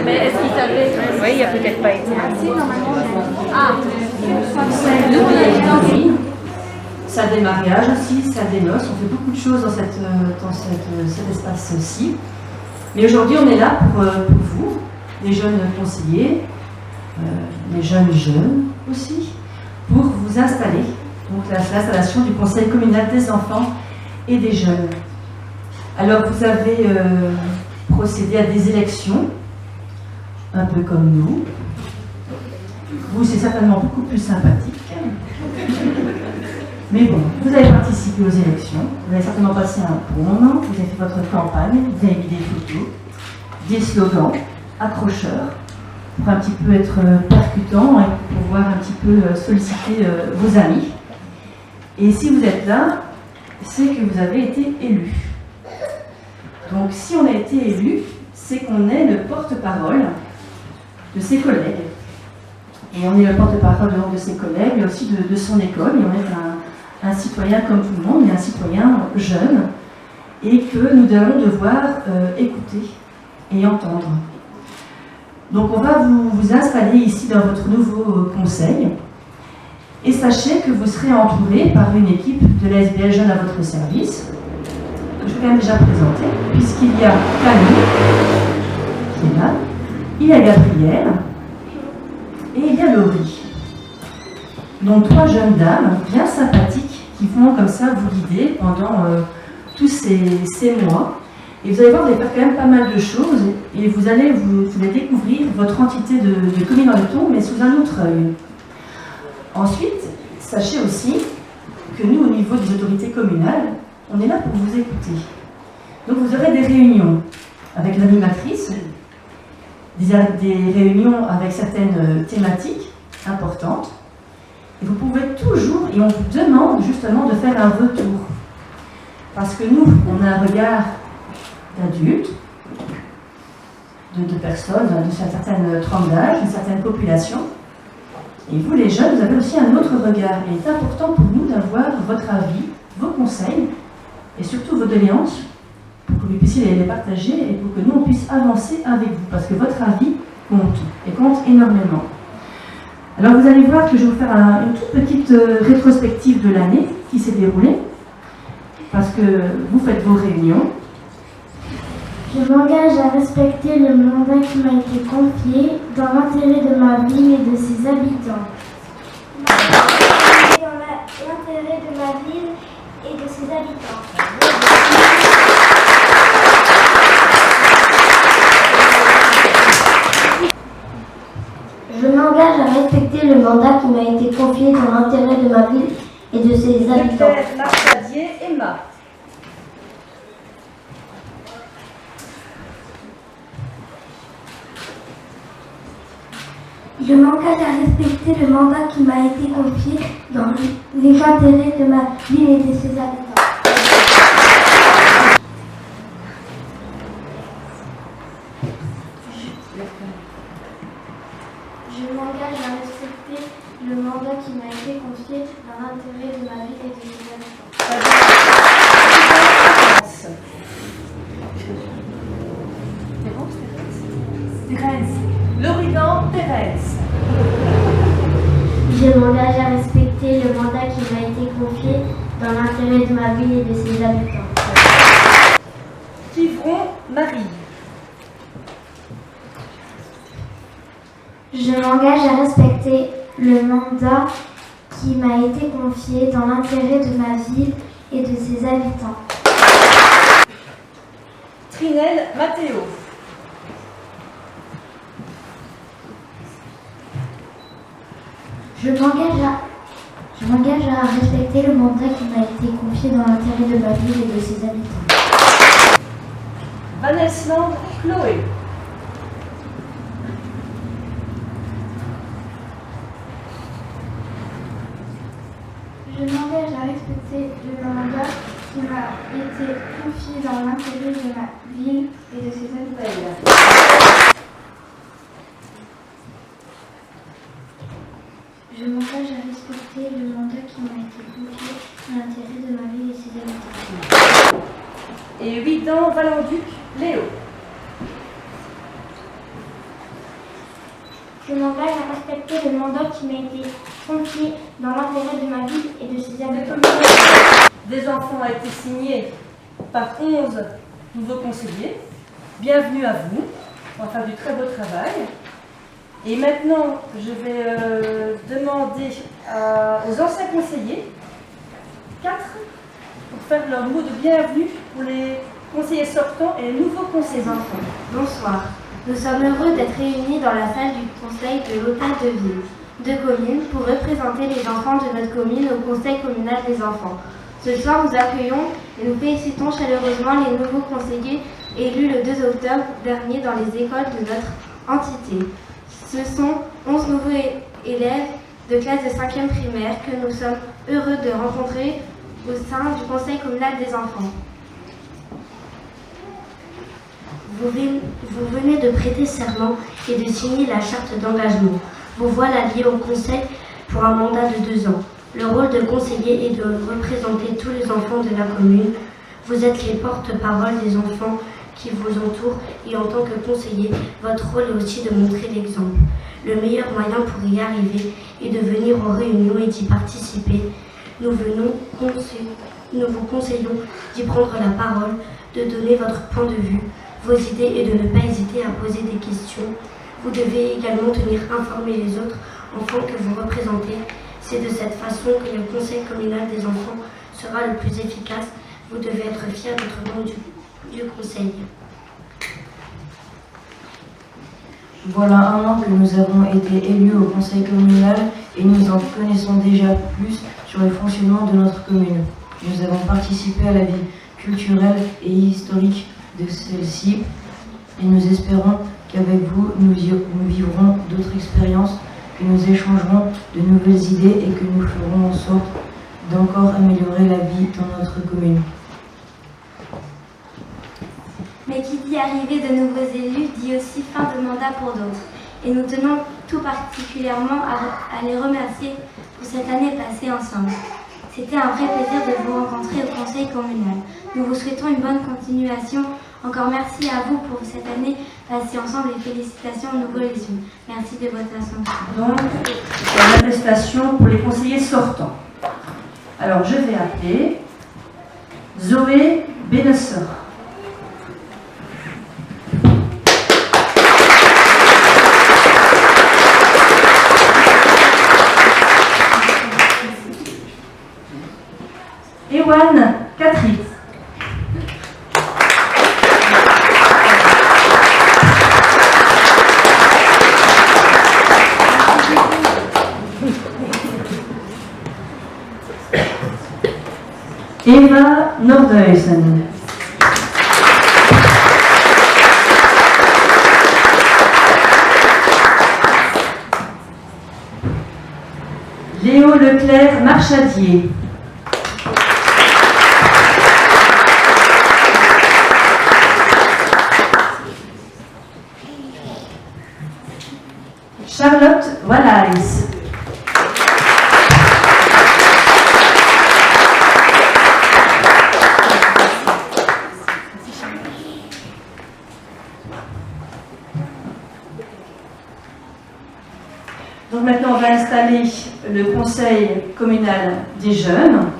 Mais est-ce qu'il savait? Oui, il n'a peut-être pas été. Ça a des mariages aussi, ça a des noces, on fait beaucoup de choses dans cet espace-ci. Mais aujourd'hui, on est là pour vous, les jeunes conseillers, les jeunes aussi, pour vous installer. Donc l'installation du Conseil communal des enfants et des jeunes. Alors vous avez procédé à des élections, un peu comme nous. Vous, c'est certainement beaucoup plus sympathique. Mais bon, vous avez participé aux élections, vous avez certainement passé un bon moment, vous avez fait votre campagne, vous avez mis des photos, des slogans accrocheurs, pour un petit peu être percutant et pour pouvoir un petit peu solliciter vos amis. Et si vous êtes là, c'est que vous avez été élu. Donc si on a été élu, c'est qu'on est le porte-parole de ses collègues. Et on est le porte-parole de ses collègues, mais aussi de son école. Et on est un citoyen comme tout le monde, mais un citoyen jeune, et que nous allons devoir écouter et entendre. Donc on va vous installer ici dans votre nouveau conseil, et sachez que vous serez entouré par une équipe de l'ASBL Jeunes à votre service, que je vais quand même déjà présenter, puisqu'il y a Camille, qui est là, il y a Gabrielle, et il y a Laurie. Donc 3 jeunes dames bien sympathiques qui vont comme ça vous guider pendant tous ces mois. Et vous allez voir, vous allez faire quand même pas mal de choses et vous allez découvrir votre entité de commune dans le ton, mais sous un autre œil. Ensuite, sachez aussi que nous, au niveau des autorités communales, on est là pour vous écouter. Donc vous aurez des réunions avec l'animatrice, des réunions avec certaines thématiques importantes. Et vous pouvez toujours, et on vous demande justement de faire un retour. Parce que nous, on a un regard d'adultes, de personnes, de certaines tranches d'âge, d'une certaine population. Et vous, les jeunes, vous avez aussi un autre regard. Et il est important pour nous d'avoir votre avis, vos conseils, et surtout vos doléances, pour que vous puissiez les partager et pour que nous, on puisse avancer avec vous. Parce que votre avis compte, et compte énormément. Alors vous allez voir que je vais vous faire une toute petite rétrospective de l'année qui s'est déroulée, parce que vous faites vos réunions. Je m'engage à respecter le mandat qui m'a été confié dans l'intérêt de ma ville et de ses habitants. Dans l'intérêt de ma ville et de ses habitants. Je m'engage à respecter le mandat qui m'a été confié dans l'intérêt de ma ville et de ses habitants. Marcadier, Emma. Je m'engage à respecter le mandat qui m'a été confié dans les intérêts de ma ville et de ses habitants. Je m'engage à respecter le mandat qui m'a été confié dans l'intérêt de ma ville et de ses habitants. Thérèse. Loridan, Thérèse. Je m'engage à respecter le mandat qui m'a été confié dans l'intérêt de ma ville et de ses habitants. Quivron, Marie. Je m'engage à respecter le mandat qui m'a été confié dans l'intérêt de ma ville et de ses habitants. Trinelle, Mathéo. Je m'engage à respecter le mandat qui m'a été confié dans l'intérêt de ma ville et de ses habitants. Vanessa Land, Chloé. Je m'engage à respecter le mandat qui m'a été confié dans l'intérêt de ma ville et de ses habitants. Je m'engage à respecter le mandat qui m'a été confié dans l'intérêt de ma ville et ses habitants. Et 8 ans, Valenduc, Léo. Je m'engage à respecter le mandat qui m'a été confié dans l'intérêt de ma ville et de ses habitants. Des enfants a été signé par 11 nouveaux conseillers. Bienvenue à vous. On va faire du très beau travail. Et maintenant, je vais demander aux anciens conseillers, 4, pour faire leur mot de bienvenue pour les conseillers sortants et les nouveaux conseillers. Enfants, bonsoir. Nous sommes heureux d'être réunis dans la salle du conseil de l'hôtel de ville de commune pour représenter les enfants de notre commune au conseil communal des enfants. Ce soir, nous accueillons et nous félicitons chaleureusement les nouveaux conseillers élus le 2 octobre dernier dans les écoles de notre entité. Ce sont 11 nouveaux élèves de classe de 5e primaire que nous sommes heureux de rencontrer au sein du conseil communal des enfants. Vous venez de prêter serment et de signer la charte d'engagement. Vous voilà liés au conseil pour un mandat de 2 ans. Le rôle de conseiller est de représenter tous les enfants de la commune. Vous êtes les porte-parole des enfants qui vous entourent et en tant que conseiller, votre rôle est aussi de montrer l'exemple. Le meilleur moyen pour y arriver est de venir aux réunions et d'y participer. Nous vous conseillons d'y prendre la parole, de donner votre point de vue, vos idées et de ne pas hésiter à poser des questions. Vous devez également tenir informés les autres enfants que vous représentez. C'est de cette façon que le conseil communal des enfants sera le plus efficace. Vous devez être fiers d'être membre du conseil. Voilà 1 an que nous avons été élus au conseil communal et nous en connaissons déjà plus sur le fonctionnement de notre commune. Nous avons participé à la vie culturelle et historique de celle-ci et nous espérons qu'avec vous, nous vivrons d'autres expériences, que nous échangerons de nouvelles idées et que nous ferons en sorte d'encore améliorer la vie dans notre commune. Mais qui dit arrivée de nouveaux élus dit aussi fin de mandat pour d'autres. Et nous tenons tout particulièrement à les remercier pour cette année passée ensemble. C'était un vrai plaisir de vous rencontrer au conseil communal. Nous vous souhaitons une bonne continuation. Encore merci à vous pour cette année passée ensemble et félicitations aux nouveaux élus. Merci de votre attention. Donc, l'attestation pour les conseillers sortants. Alors, je vais appeler Zoé Benessor. Ewan Catherine. Eva Nordhuizen. Léo Leclerc Marchadier. Charlotte Wallace. Donc maintenant, on va installer le conseil communal des jeunes.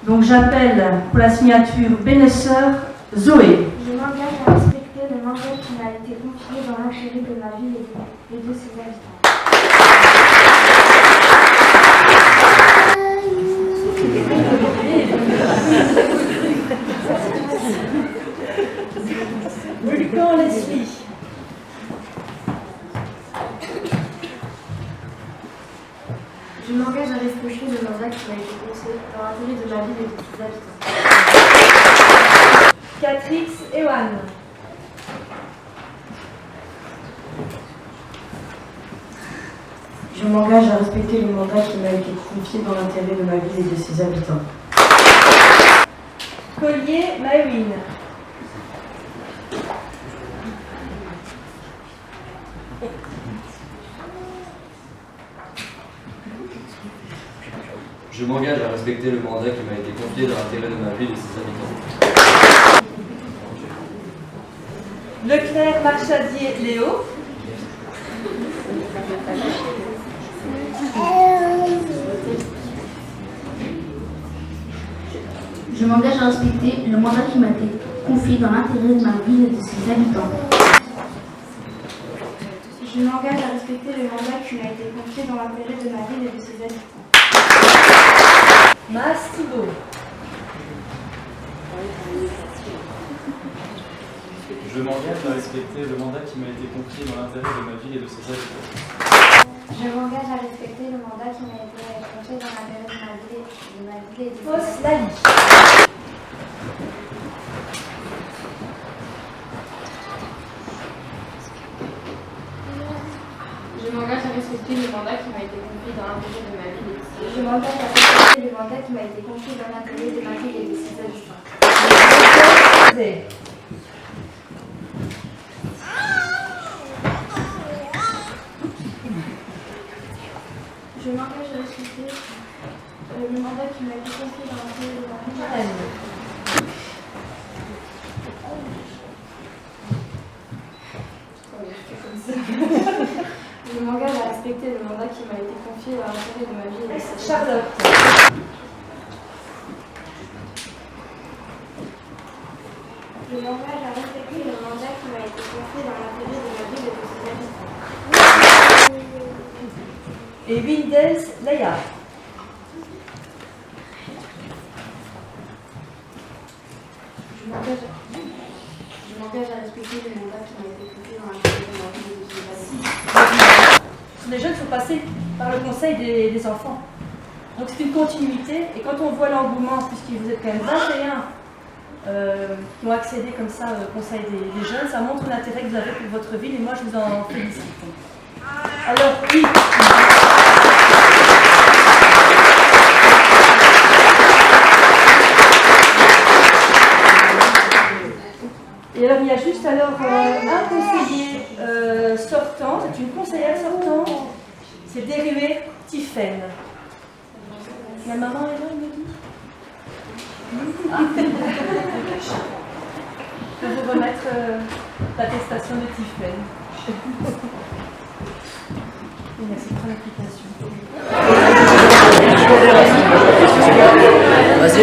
Donc j'appelle pour la signature Benessor Zoé. Je m'engage à respecter le mandat qui m'a été confié dans l'intérêt de ma ville et de ses habitants. Vulcan Leslie. Je m'engage à respecter le mandat qui m'a été confié dans l'intérêt de ma ville et de ses habitants. Catrix Ewan. Je m'engage à respecter le mandat qui m'a été confié dans l'intérêt de ma ville et de ses habitants. Collier Maewin. Je m'engage à respecter le mandat qui m'a été confié dans l'intérêt de ma ville et de ses habitants. Leclerc Marchadier Léo. Je m'engage à respecter le mandat qui m'a été confié dans l'intérêt de ma ville et de ses habitants. Je m'engage à respecter le mandat qui m'a été confié dans l'intérêt de ma ville et de ses habitants. Mas Thibault. Je m'engage à respecter le mandat qui m'a été confié dans l'intérêt de ma ville et de ses habitants. Je m'engage à respecter le mandat qui m'a été confié dans l'intérêt de ma ville et de ses Fausse habitants. Lali. Je m'engage à respecter le mandat qui m'a été confié dans l'intérêt de ma ville et de ses Je m'engage à respecter le mandat qui m'a été confié dans l'intérêt de ma ville et de ses habitants. Je m'engage à respecter le mandat qui m'a été confié dans l'intérêt de ma ville et de ses habitants. Je m'engage à respecter le mandat qui m'a été confié dans l'intérêt de ma vie et de ses habitants. Charlotte. Je m'engage à respecter le mandat qui m'a été confié dans l'intérêt de ma ville et de ses habitants. Et Windels Leia. Je m'engage à respecter le mandat qui m'a été confié dans l'intérêt de ma ville et de ses habitants. Les jeunes sont passés par le conseil des enfants. Donc c'est une continuité. Et quand on voit l'engouement, puisque vous êtes quand même 21 qui ont accédé comme ça au conseil des jeunes, ça montre l'intérêt que vous avez pour votre ville et moi je vous en félicite. Alors oui. Et alors il y a juste alors un conseiller sortant, c'est une conseillère sortante, c'est Dérué Tiphaine. La maman est là, elle me dit. Je vais vous remettre l'attestation de Tiphaine. Merci pour l'application. Vas-y,